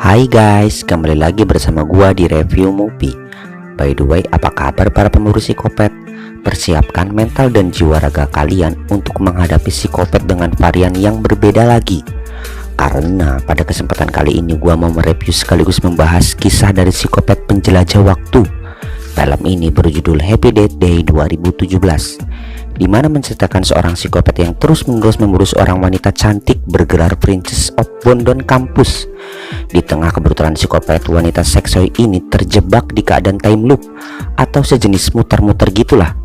Hai guys, kembali lagi bersama gua di review movie. By the way, apa kabar para pemburu psikopat? Persiapkan mental dan jiwa raga kalian untuk menghadapi psikopat dengan varian yang berbeda lagi. Karena pada kesempatan kali ini gua mau mereview sekaligus membahas kisah dari psikopat penjelajah waktu. Film ini berjudul Happy Death Day 2017, di mana menceritakan seorang psikopat yang terus-menerus memburu seorang wanita cantik bergelar Princess of Bondon Campus. Di tengah kebrutalan psikopat, wanita seksoi ini terjebak di keadaan time loop atau sejenis muter-muter gitulah.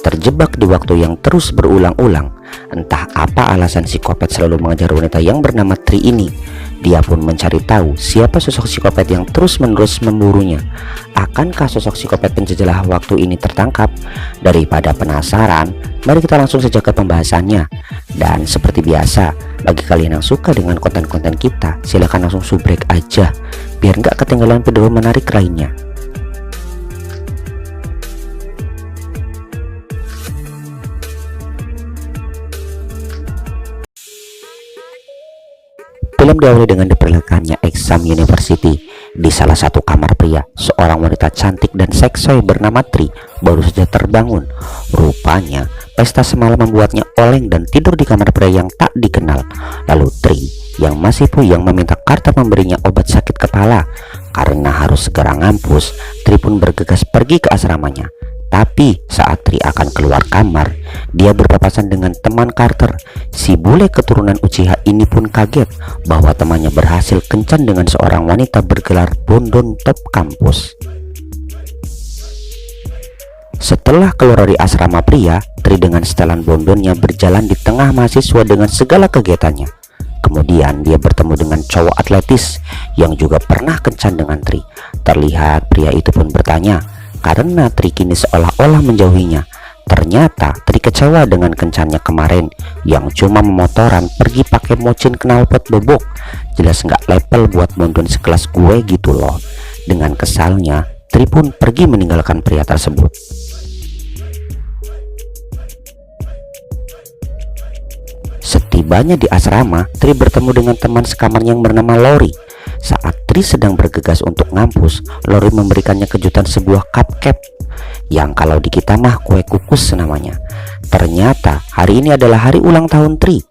Terjebak di waktu yang terus berulang-ulang. Entah apa alasan psikopat selalu mengejar wanita yang bernama Tri ini. Dia pun mencari tahu siapa sosok psikopat yang terus-menerus memburunya. Akankah sosok psikopat penjajah waktu ini tertangkap? Daripada penasaran, mari kita langsung saja ke pembahasannya. Dan seperti biasa, bagi kalian yang suka dengan konten-konten kita, silahkan langsung subrek aja biar nggak ketinggalan video menarik lainnya. Film diawali dengan diperlihatkannya Exam University. Di salah satu kamar pria, seorang wanita cantik dan seksoi bernama Tri baru saja terbangun. Rupanya pesta semalam membuatnya oleng dan tidur di kamar pria yang tak dikenal. Lalu Tri yang masih puyeng meminta Carter memberinya obat sakit kepala. Karena harus segera ngampus, Tri pun bergegas pergi ke asramanya. Tapi saat Tri akan keluar kamar, dia berpapasan dengan teman Carter. Si bule keturunan Uchiha ini pun kaget bahwa temannya berhasil kencan dengan seorang wanita bergelar Bondon Top Campus. Setelah keluar dari asrama pria, Tri dengan setelan bondonnya berjalan di tengah mahasiswa dengan segala kegiatannya. Kemudian dia bertemu dengan cowok atletis yang juga pernah kencan dengan Tri. Terlihat pria itu pun bertanya karena Tri kini seolah-olah menjauhinya. Ternyata Tri kecewa dengan kencannya kemarin yang cuma memotoran pergi pakai mocin knalpot bobok. Jelas nggak level buat bondon sekelas gue gitu loh. Dengan kesalnya, Tri pun pergi meninggalkan pria tersebut. Setibanya di asrama, Tri bertemu dengan teman sekamarnya yang bernama Lori. Saat Tri sedang bergegas untuk ngampus, Lori memberikannya kejutan sebuah cupcake yang kalau di kita mah kue kukus namanya. Ternyata hari ini adalah hari ulang tahun Tri.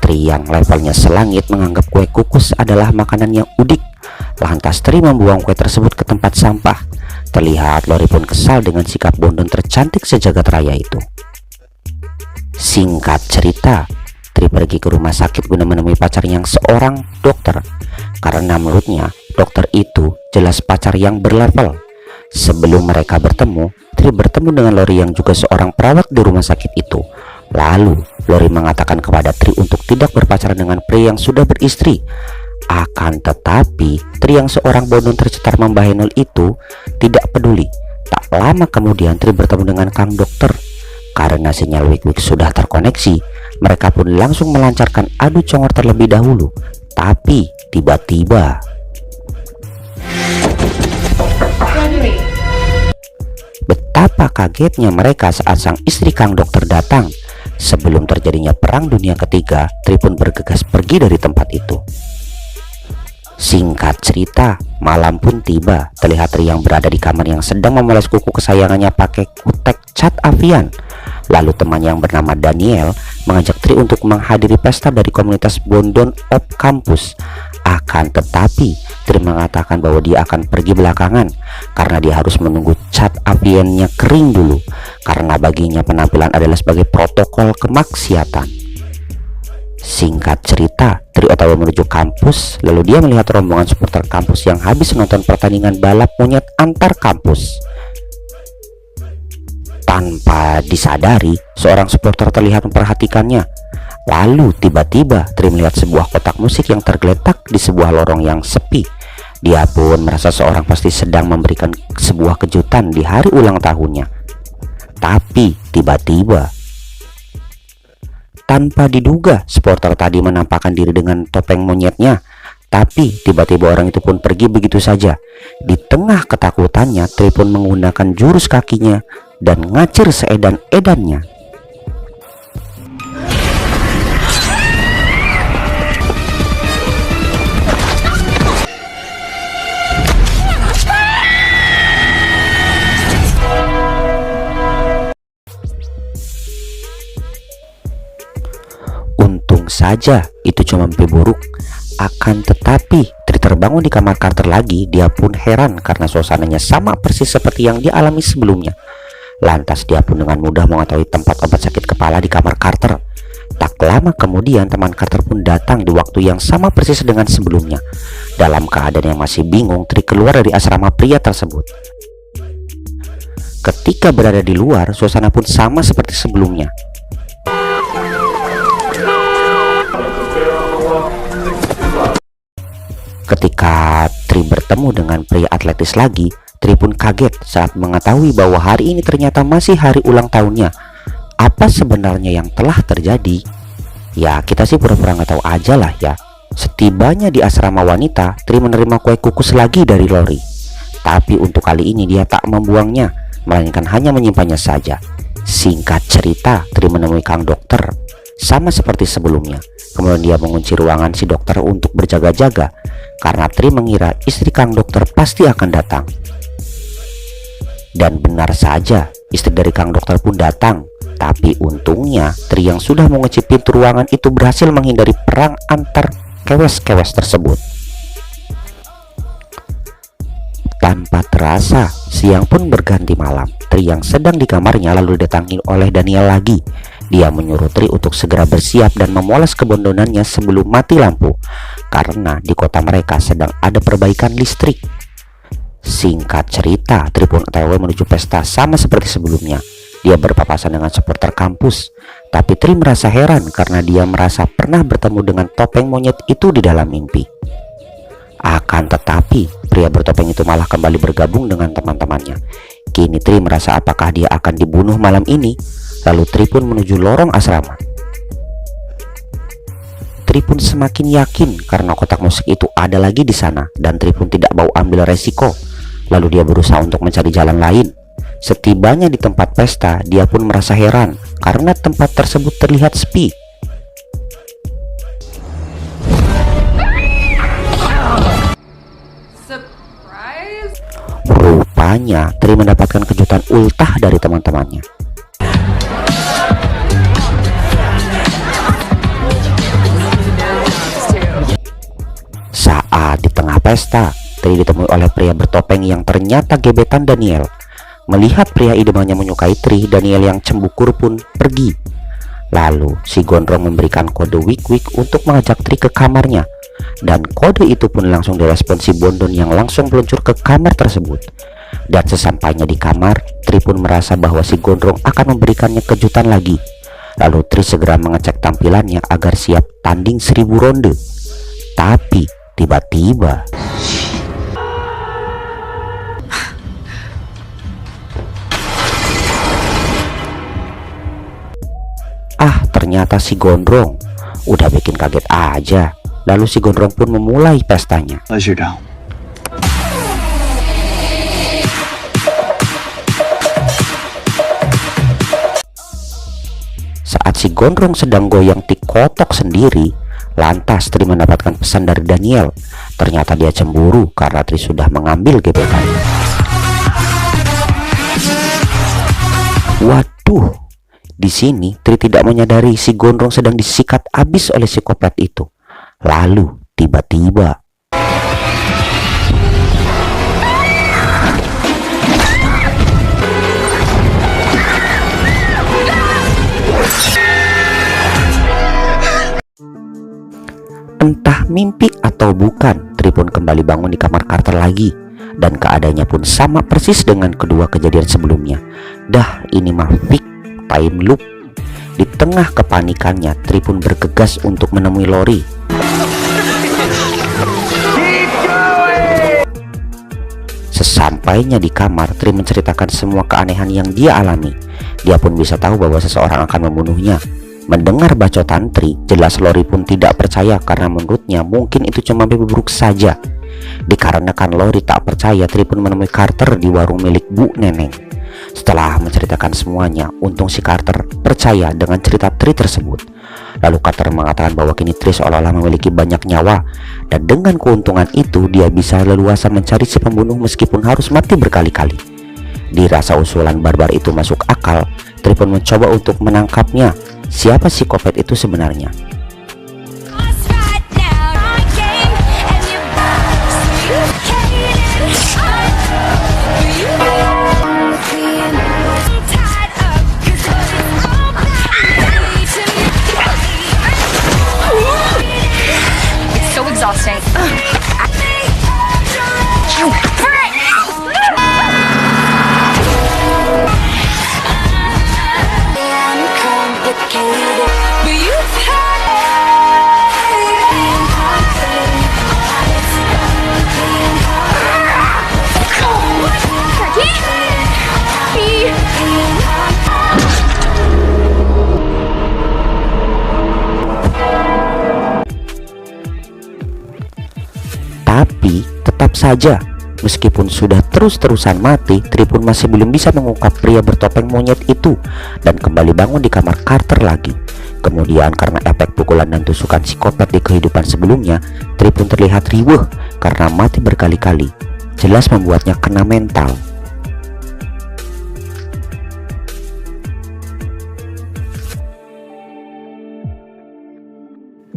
Tri yang levelnya selangit menganggap kue kukus adalah makanan yang udik. Lantas Tri membuang kue tersebut ke tempat sampah. Terlihat Lori pun kesal dengan sikap bondon tercantik sejagat raya itu. Singkat cerita, Tri pergi ke rumah sakit guna menemui pacarnya yang seorang dokter. Karena menurutnya dokter itu jelas pacar yang berlevel. Sebelum mereka bertemu, Tri bertemu dengan Lori yang juga seorang perawat di rumah sakit itu. Lalu Lori mengatakan kepada Tri untuk tidak berpacaran dengan pria yang sudah beristri. Akan tetapi Tri yang seorang bondon tercetar membahenol itu tidak peduli. Tak lama kemudian Tri bertemu dengan Kang Dokter. Karena sinyal wik-wik sudah terkoneksi, mereka pun langsung melancarkan adu congor terlebih dahulu. Tapi tiba-tiba betapa kagetnya mereka saat sang istri Kang Dokter datang. Sebelum terjadinya perang dunia ketiga, Tri pun bergegas pergi dari tempat itu. Singkat cerita, malam pun tiba. Terlihat Tri yang berada di kamar yang sedang memoles kuku kesayangannya pakai kutek cat avian. Lalu temannya yang bernama Daniel mengajak Tri untuk menghadiri pesta dari komunitas Bondon of Campus. Akan tetapi Tri mengatakan bahwa dia akan pergi belakangan karena dia harus menunggu cat aviannya kering dulu, karena baginya penampilan adalah sebagai protokol kemaksiatan. Singkat cerita, Tri OTW menuju kampus. Lalu dia melihat rombongan supporter kampus yang habis menonton pertandingan balap monyet antar kampus. Tanpa disadari, seorang supporter terlihat memperhatikannya. Lalu tiba-tiba Tri melihat sebuah kotak musik yang tergeletak di sebuah lorong yang sepi. Dia pun merasa seorang pasti sedang memberikan sebuah kejutan di hari ulang tahunnya. Tapi tiba-tiba, tanpa diduga, supporter tadi menampakkan diri dengan topeng monyetnya. Tapi tiba-tiba orang itu pun pergi begitu saja. Di tengah ketakutannya, Tri pun menggunakan jurus kakinya dan ngacir seedan-edannya. saja itu cuma mimpi buruk. Akan tetapi Tri terbangun di kamar Carter lagi. Dia pun heran karena suasananya sama persis seperti yang dia alami sebelumnya. Lantas dia pun dengan mudah mengetahui tempat obat sakit kepala di kamar Carter. Tak lama kemudian teman Carter pun datang di waktu yang sama persis dengan sebelumnya. Dalam keadaan yang masih bingung, Tri keluar dari asrama pria tersebut. Ketika berada di luar, suasana pun sama seperti sebelumnya. Ketika Tri bertemu dengan pria atletis lagi, Tri pun kaget saat mengetahui bahwa hari ini ternyata masih hari ulang tahunnya. Apa sebenarnya yang telah terjadi? Ya, kita sih pura-pura nggak tahu aja lah ya. Setibanya di asrama wanita, Tri menerima kue kukus lagi dari Lori. Tapi untuk kali ini dia tak membuangnya, melainkan hanya menyimpannya saja. Singkat cerita, Tri menemui Kang Dokter sama seperti sebelumnya. Kemudian dia mengunci ruangan si dokter untuk berjaga-jaga karena Tri mengira istri Kang Dokter pasti akan datang. Dan benar saja, istri dari Kang Dokter pun datang. Tapi untungnya Tri yang sudah mengunci pintu ruangan itu berhasil menghindari perang antar kewes-kewes tersebut. Tanpa terasa, siang pun berganti malam. Tri yang sedang di kamarnya lalu didatangi oleh Daniel lagi. Dia menyuruh Tri untuk segera bersiap dan memoles kebondonannya sebelum mati lampu, karena di kota mereka sedang ada perbaikan listrik. Singkat cerita, Tri pun OTW menuju pesta sama seperti sebelumnya. Dia berpapasan dengan supporter kampus, tapi Tri merasa heran karena dia merasa pernah bertemu dengan topeng monyet itu di dalam mimpi. Akan tetapi, pria bertopeng itu malah kembali bergabung dengan teman-temannya. Kini Tri merasa apakah dia akan dibunuh malam ini. Lalu Tri pun menuju lorong asrama. Tri pun semakin yakin karena kotak musik itu ada lagi di sana, dan Tri pun tidak mau ambil resiko. Lalu dia berusaha untuk mencari jalan lain. Setibanya di tempat pesta, dia pun merasa heran karena tempat tersebut terlihat sepi. Surprise? Rupanya Tri mendapatkan kejutan ultah dari teman-temannya. Saat di tengah pesta, Tri ditemui oleh pria bertopeng yang ternyata gebetan Daniel. Melihat pria idamannya menyukai Tri, Daniel yang cemburu pun pergi. Lalu si gondrong memberikan kode wik-wik untuk mengajak Tri ke kamarnya. Dan kode itu pun langsung direspon si Bondon yang langsung meluncur ke kamar tersebut. Dan sesampainya di kamar, Tri pun merasa bahwa si gondrong akan memberikannya kejutan lagi. Lalu Tri segera mengecek tampilannya agar siap tanding 1000 ronde. Tapi tiba-tiba ternyata si gondrong. Udah bikin kaget aja. Lalu si gondrong pun memulai pestanya. Pleasure down. Saat si gondrong sedang goyang tikotok sendiri, lantas Tri mendapatkan pesan dari Daniel. Ternyata dia cemburu karena Tri sudah mengambil gebetannya. Waduh. Di sini Tri tidak menyadari si gondrong sedang disikat habis oleh psikopat itu. Lalu tiba-tiba entah mimpi atau bukan, Tri pun kembali bangun di kamar Carter lagi. Dan keadaannya pun sama persis dengan kedua kejadian sebelumnya. Dah, ini mah fix time loop. Di tengah kepanikannya, Tri pun bergegas untuk menemui Lori. Sesampainya di kamar, Tri menceritakan semua keanehan yang dia alami. Dia pun bisa tahu bahwa seseorang akan membunuhnya. Mendengar bacotan Tri, jelas Lori pun tidak percaya karena menurutnya mungkin itu cuma mimpi buruk saja. Dikarenakan Lori tak percaya, Tri pun menemui Carter di warung milik Bu Neneng. Setelah menceritakan semuanya, untung si Carter percaya dengan cerita Tri tersebut. Lalu Carter mengatakan bahwa kini Tri seolah-olah memiliki banyak nyawa, dan dengan keuntungan itu dia bisa leluasa mencari si pembunuh meskipun harus mati berkali-kali. Dirasa usulan barbar itu masuk akal, Tri pun mencoba untuk menangkapnya. Siapa psikopat itu sebenarnya? saja. Meskipun sudah terus-terusan mati, Tri pun masih belum bisa mengungkap pria bertopeng monyet itu dan kembali bangun di kamar Carter lagi. Kemudian karena efek pukulan dan tusukan psikopat di kehidupan sebelumnya, Tri pun terlihat riweuh karena mati berkali-kali. Jelas membuatnya kena mental.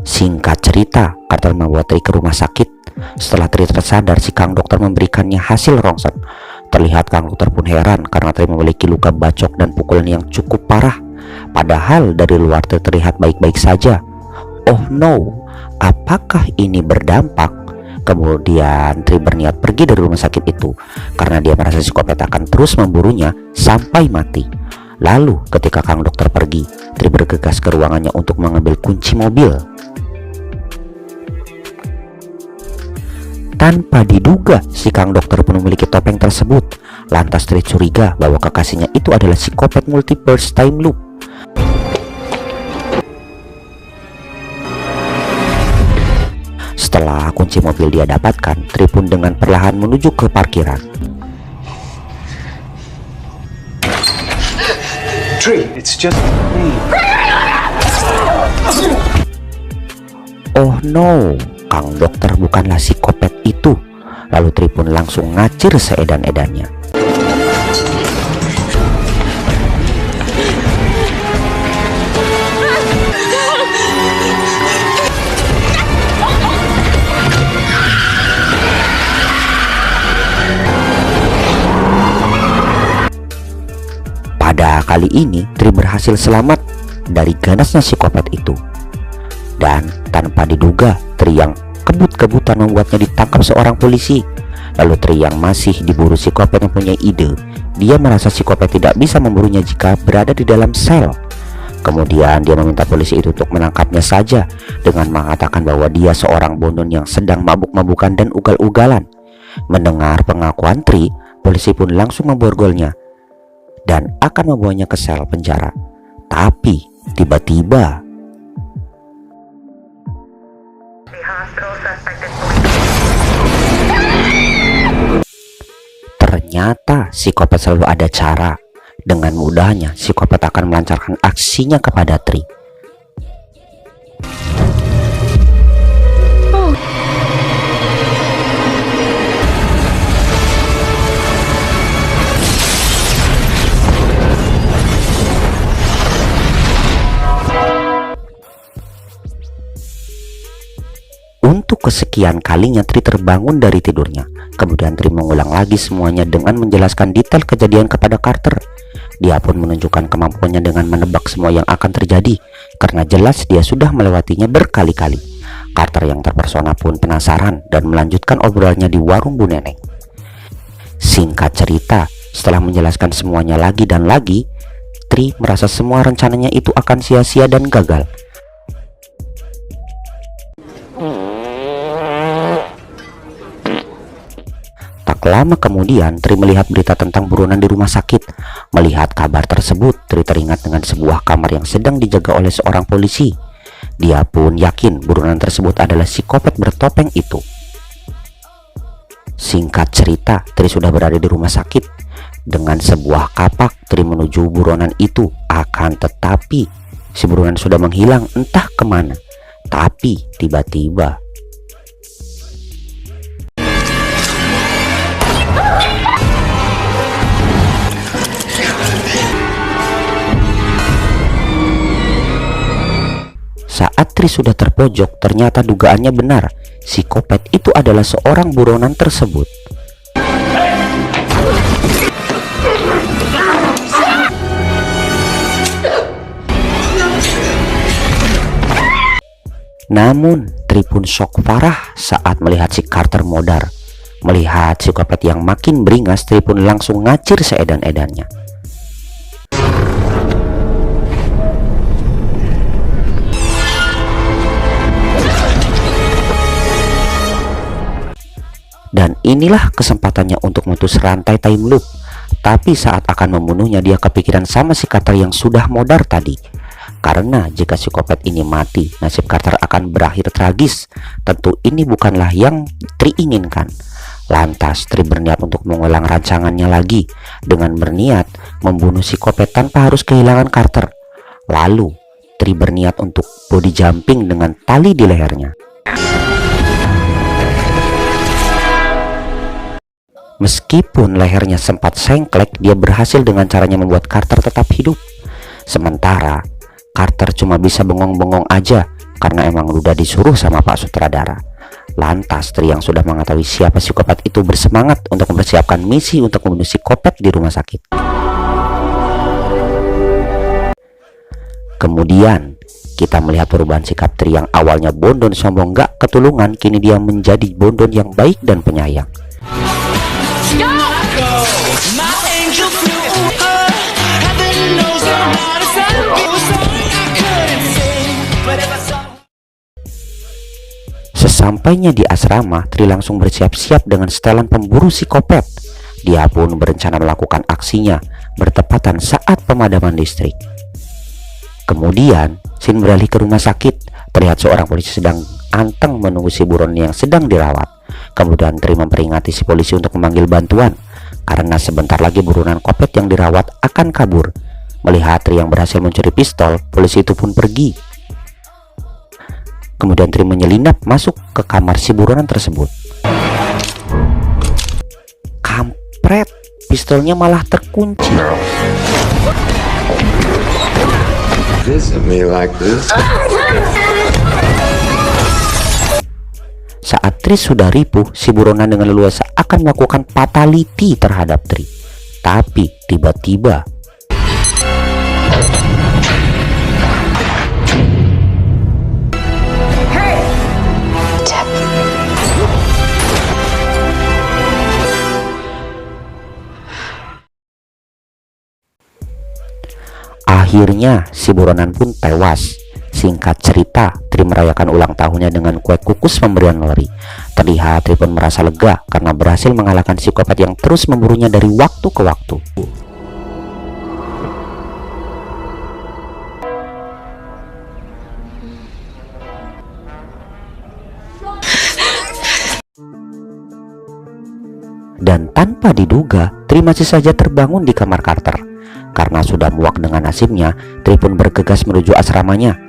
Singkat cerita, Carter membawa Tri ke rumah sakit. Setelah Tri tersadar, si Kang Dokter memberikannya hasil rongsen. Terlihat Kang Dokter pun heran karena Tri memiliki luka bacok dan pukulan yang cukup parah. Padahal dari luar terlihat baik-baik saja. Oh no, apakah ini berdampak? Kemudian Tri berniat pergi dari rumah sakit itu karena dia merasa psikopat akan terus memburunya sampai mati. Lalu ketika Kang Dokter pergi, Tri bergegas ke ruangannya untuk mengambil kunci mobil. Tanpa diduga, si Kang Dokter pun memiliki topeng tersebut. Lantas Tri curiga bahwa kekasihnya itu adalah psikopat multiverse time loop. Setelah kunci mobil dia dapatkan, Tri pun dengan perlahan menuju ke parkiran. Tri, it's just me. Oh no, Kang Dokter bukanlah psikopat itu. Lalu Tri pun langsung ngacir seedan-edannya. Pada kali ini Tri berhasil selamat dari ganasnya psikopat itu. Dan tanpa diduga, Tri yang kebut-kebutan membuatnya ditangkap seorang polisi. Lalu Tri yang masih diburu psikopat mempunyai ide. Dia merasa psikopat tidak bisa memburunya jika berada di dalam sel. Kemudian dia meminta polisi itu untuk menangkapnya saja dengan mengatakan bahwa dia seorang bondon yang sedang mabuk-mabukan dan ugal-ugalan. Mendengar pengakuan Tri, polisi pun langsung memborgolnya dan akan membawanya ke sel penjara. Tapi tiba-tiba ternyata psikopat selalu ada cara. Dengan mudahnya psikopat akan melancarkan aksinya kepada Tri. Untuk kesekian kalinya Tri terbangun dari tidurnya. Kemudian Tri mengulang lagi semuanya dengan menjelaskan detail kejadian kepada Carter. Dia pun menunjukkan kemampuannya dengan menebak semua yang akan terjadi, karena jelas dia sudah melewatinya berkali-kali. Carter yang terpersona pun penasaran dan melanjutkan obrolannya di warung Bu Neneng. Singkat cerita, setelah menjelaskan semuanya lagi dan lagi, Tri merasa semua rencananya itu akan sia-sia dan gagal. Tak lama kemudian, Tri melihat berita tentang buronan di rumah sakit. Melihat kabar tersebut, Tri teringat dengan sebuah kamar yang sedang dijaga oleh seorang polisi. Dia pun yakin buronan tersebut adalah psikopat bertopeng itu. Singkat cerita, Tri sudah berada di rumah sakit. Dengan sebuah kapak, Tri menuju buronan itu. Akan tetapi, si buronan sudah menghilang entah kemana. Tapi tiba-tiba saat Tri sudah terpojok, ternyata dugaannya benar. Psikopat itu adalah seorang buronan tersebut. Namun Tri pun shock parah saat melihat si Carter modar. Melihat psikopat yang makin beringas, Tri pun langsung ngacir seedan-edannya. Dan inilah kesempatannya untuk memutus rantai time loop. Tapi saat akan membunuhnya, dia kepikiran sama si Carter yang sudah modar tadi. Karena jika psikopat ini mati, nasib Carter akan berakhir tragis. Tentu ini bukanlah yang Tri inginkan. Lantas Tri berniat untuk mengulang rancangannya lagi dengan berniat membunuh psikopat tanpa harus kehilangan Carter. Lalu Tri berniat untuk body jumping dengan tali di lehernya. Meskipun lehernya sempat sengklek, dia berhasil dengan caranya membuat Carter tetap hidup. Sementara Carter cuma bisa bengong-bengong aja karena emang udah disuruh sama Pak Sutradara. Lantas Tri yang sudah mengetahui siapa psikopat itu bersemangat untuk mempersiapkan misi untuk membunuh psikopat di rumah sakit. Kemudian kita melihat perubahan sikap Tri yang awalnya bondon sombong gak ketulungan, kini dia menjadi bondon yang baik dan penyayang. Sesampainya di asrama, Tri langsung bersiap-siap dengan setelan pemburu psikopat. Dia pun berencana melakukan aksinya bertepatan saat pemadaman listrik. Kemudian, scene beralih ke rumah sakit. Terlihat seorang polisi sedang anteng menunggu si buron yang sedang dirawat. Kemudian Tri memperingati si polisi untuk memanggil bantuan karena sebentar lagi buronan kopet yang dirawat akan kabur. Melihat Tri yang berhasil mencuri pistol, polisi itu pun pergi. Kemudian Tri menyelinap masuk ke kamar si buronan tersebut. Kampret, pistolnya malah terkunci. Saat Tri sudah ripuh, si buronan dengan leluasa akan melakukan fatality terhadap Tri. Tapi tiba-tiba akhirnya si buronan pun tewas. Singkat cerita, Tri merayakan ulang tahunnya dengan kue kukus pemberian Lori. Terlihat Tri pun merasa lega karena berhasil mengalahkan psikopat yang terus memburunya dari waktu ke waktu. Dan tanpa diduga, Tri masih saja terbangun di kamar Carter. Karena sudah muak dengan nasibnya, Tri pun bergegas menuju asramanya.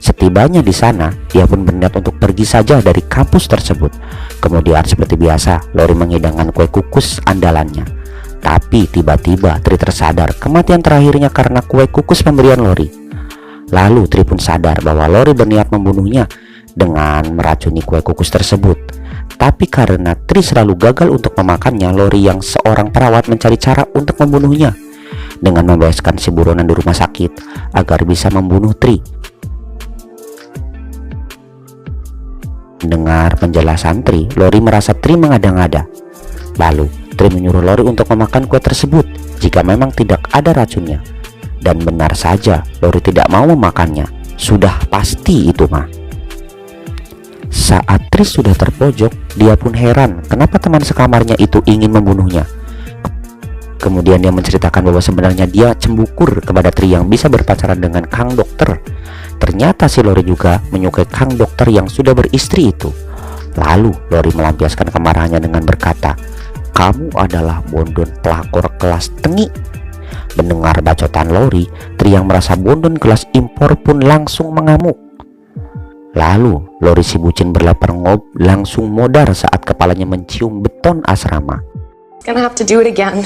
Setibanya di sana, dia pun berniat untuk pergi saja dari kampus tersebut. Kemudian seperti biasa, Lori menghidangkan kue kukus andalannya. Tapi tiba-tiba Tri tersadar kematian terakhirnya karena kue kukus pemberian Lori. Lalu Tri pun sadar bahwa Lori berniat membunuhnya dengan meracuni kue kukus tersebut. Tapi karena Tri selalu gagal untuk memakannya, Lori yang seorang perawat mencari cara untuk membunuhnya dengan membebaskan si buronan di rumah sakit agar bisa membunuh Tri. Mendengar penjelasan Tri, Lori merasa Tri mengada-ngada. Lalu Tri menyuruh Lori untuk memakan kue tersebut jika memang tidak ada racunnya. Dan benar saja, Lori tidak mau memakannya. Sudah pasti itu mah. Saat Tri sudah terpojok, dia pun heran kenapa teman sekamarnya itu ingin membunuhnya. Kemudian dia menceritakan bahwa sebenarnya dia cembukur kepada Tri yang bisa berpacaran dengan Kang Dokter. Ternyata si Lori juga menyukai Kang Dokter yang sudah beristri itu. Lalu Lori melampiaskan kemarahannya dengan berkata, "Kamu adalah bondon pelakor kelas tengi." Mendengar bacotan Lori, Tri yang merasa bondon kelas impor pun langsung mengamuk. Lalu Lori si bucin berlapar ngob langsung modar saat kepalanya mencium beton asrama. Gonna have to do it again.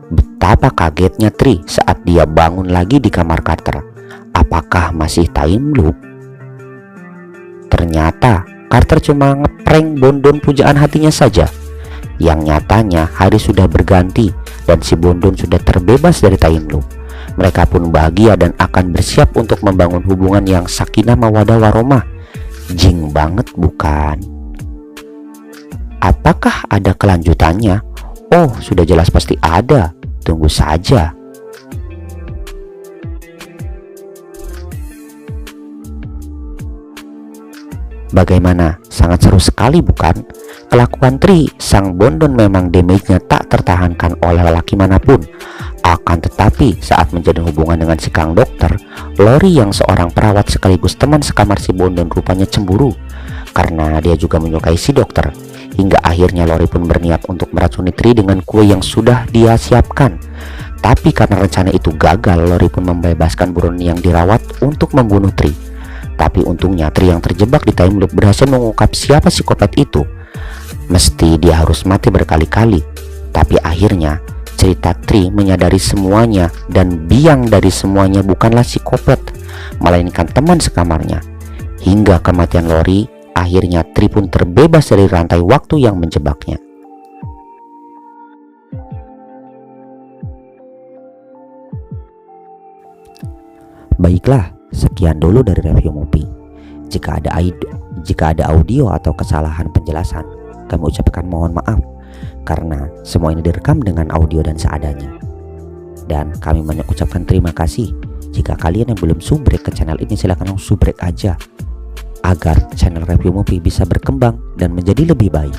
Betapa kagetnya Tri saat dia bangun lagi di kamar Carter. Apakah masih time loop? Ternyata Carter cuma ngeprank bondon pujaan hatinya saja. Yang nyatanya hari sudah berganti dan si bondon sudah terbebas dari time loop. Mereka pun bahagia dan akan bersiap untuk membangun hubungan yang sakinah mawaddah warahmah. Jing banget bukan? Apakah ada kelanjutannya? Oh, sudah jelas pasti ada. Tunggu saja. Bagaimana? Sangat seru sekali bukan? Kelakuan Tri, sang bondon memang damage-nya tak tertahankan oleh lelaki manapun. Akan tetapi saat menjalin hubungan dengan si Kang Dokter, Lori yang seorang perawat sekaligus teman sekamar si bondon rupanya cemburu karena dia juga menyukai si dokter. Hingga akhirnya Lori pun berniat untuk meracuni Tri dengan kue yang sudah dia siapkan. Tapi karena rencana itu gagal, Lori pun membebaskan buron yang dirawat untuk membunuh Tri. Tapi untungnya Tri yang terjebak di time loop berhasil mengungkap siapa psikopat itu. Mesti dia harus mati berkali-kali. Tapi akhirnya cerita Tri menyadari semuanya, dan biang dari semuanya bukanlah psikopat, melainkan teman sekamarnya. Hingga kematian Lori, akhirnya Tri pun terbebas dari rantai waktu yang menjebaknya. Baiklah, sekian dulu dari review movie. Jika ada audio atau kesalahan penjelasan, kami ucapkan mohon maaf karena semua ini direkam dengan audio dan seadanya. Dan kami mengucapkan terima kasih. Jika kalian yang belum subrek ke channel ini, silahkan langsung subrek aja agar channel review movie bisa berkembang dan menjadi lebih baik.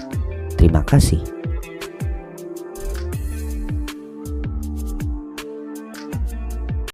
Terima kasih.